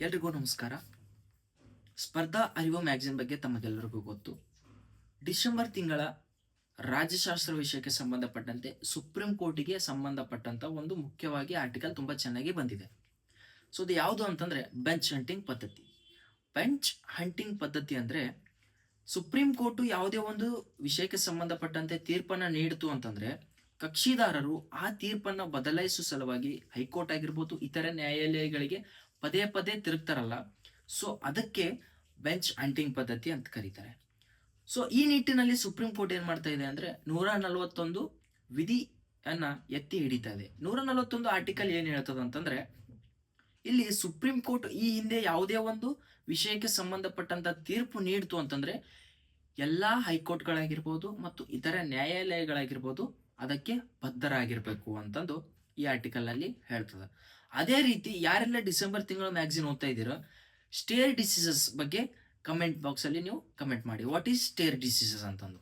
ಎಲ್ರಿಗೂ ನಮಸ್ಕಾರ. ಸ್ಪರ್ಧಾ ಅರಿವು ಮ್ಯಾಗಝಿನ್ ಬಗ್ಗೆ ತಮಗೆಲ್ಲರಿಗೂ ಗೊತ್ತು. ಡಿಸೆಂಬರ್ ತಿಂಗಳ ರಾಜ್ಯಶಾಸ್ತ್ರ ವಿಷಯಕ್ಕೆ ಸಂಬಂಧಪಟ್ಟಂತೆ ಸುಪ್ರೀಂ ಕೋರ್ಟಿಗೆ ಸಂಬಂಧಪಟ್ಟಂತ ಒಂದು ಮುಖ್ಯವಾಗಿ ಆರ್ಟಿಕಲ್ ತುಂಬಾ ಚೆನ್ನಾಗಿ ಬಂದಿದೆ. ಸೊ ಅದು ಯಾವುದು ಅಂತಂದ್ರೆ ಬೆಂಚ್ ಹಂಟಿಂಗ್ ಪದ್ಧತಿ. ಬೆಂಚ್ ಹಂಟಿಂಗ್ ಪದ್ಧತಿ ಅಂದ್ರೆ ಸುಪ್ರೀಂ ಕೋರ್ಟ್ ಯಾವುದೇ ಒಂದು ವಿಷಯಕ್ಕೆ ಸಂಬಂಧಪಟ್ಟಂತೆ ತೀರ್ಪನ್ನ ನೀಡಿತು ಅಂತಂದ್ರೆ ಕಕ್ಷಿದಾರರು ಆ ತೀರ್ಪನ್ನ ಬದಲಾಯಿಸುವ ಸಲುವಾಗಿ ಹೈಕೋರ್ಟ್ ಆಗಿರ್ಬೋದು ಇತರೆ ನ್ಯಾಯಾಲಯಗಳಿಗೆ ಪದೇ ಪದೇ ತಿರುಗ್ತಾರಲ್ಲ, ಸೊ ಅದಕ್ಕೆ ಬೆಂಚ್ ಹಂಟಿಂಗ್ ಪದ್ಧತಿ ಅಂತ ಕರೀತಾರೆ. ಸೊ ಈ ನಿಟ್ಟಿನಲ್ಲಿ ಸುಪ್ರೀಂ ಕೋರ್ಟ್ ಏನ್ ಮಾಡ್ತಾ ಇದೆ ಅಂದ್ರೆ 141 ವಿಧಿಯನ್ನ ಎತ್ತಿ ಹಿಡಿತಾ ಇದೆ. 141 ಆರ್ಟಿಕಲ್ ಏನ್ ಹೇಳ್ತದ ಅಂತಂದ್ರೆ, ಇಲ್ಲಿ ಸುಪ್ರೀಂ ಕೋರ್ಟ್ ಈ ಹಿಂದೆ ಯಾವುದೇ ಒಂದು ವಿಷಯಕ್ಕೆ ಸಂಬಂಧಪಟ್ಟಂತ ತೀರ್ಪು ನೀಡ್ತು ಅಂತಂದ್ರೆ ಎಲ್ಲಾ ಹೈಕೋರ್ಟ್ಗಳಾಗಿರ್ಬೋದು ಮತ್ತು ಇತರ ನ್ಯಾಯಾಲಯಗಳಾಗಿರ್ಬೋದು ಅದಕ್ಕೆ ಬದ್ಧರಾಗಿರ್ಬೇಕು ಅಂತಂದು ಈ ಆರ್ಟಿಕಲ್ ನಲ್ಲಿ ಹೇಳ್ತದೆ. ಅದೇ ರೀತಿ ಯಾರೆಲ್ಲ ಡಿಸೆಂಬರ್ ತಿಂಗಳ ಮ್ಯಾಗಝಿನ್ ಓದ್ತಾ ಇದ್ದೀರೋ, ಸ್ಟೇರ್ ಡಿಸೀಸಸ್ ಬಗ್ಗೆ ಕಮೆಂಟ್ ಬಾಕ್ಸ್ ಅಲ್ಲಿ ನೀವು ಕಮೆಂಟ್ ಮಾಡಿ, ವಾಟ್ ಈಸ್ ಸ್ಟೇರ್ ಡಿಸೀಸಸ್ ಅಂತಂದು.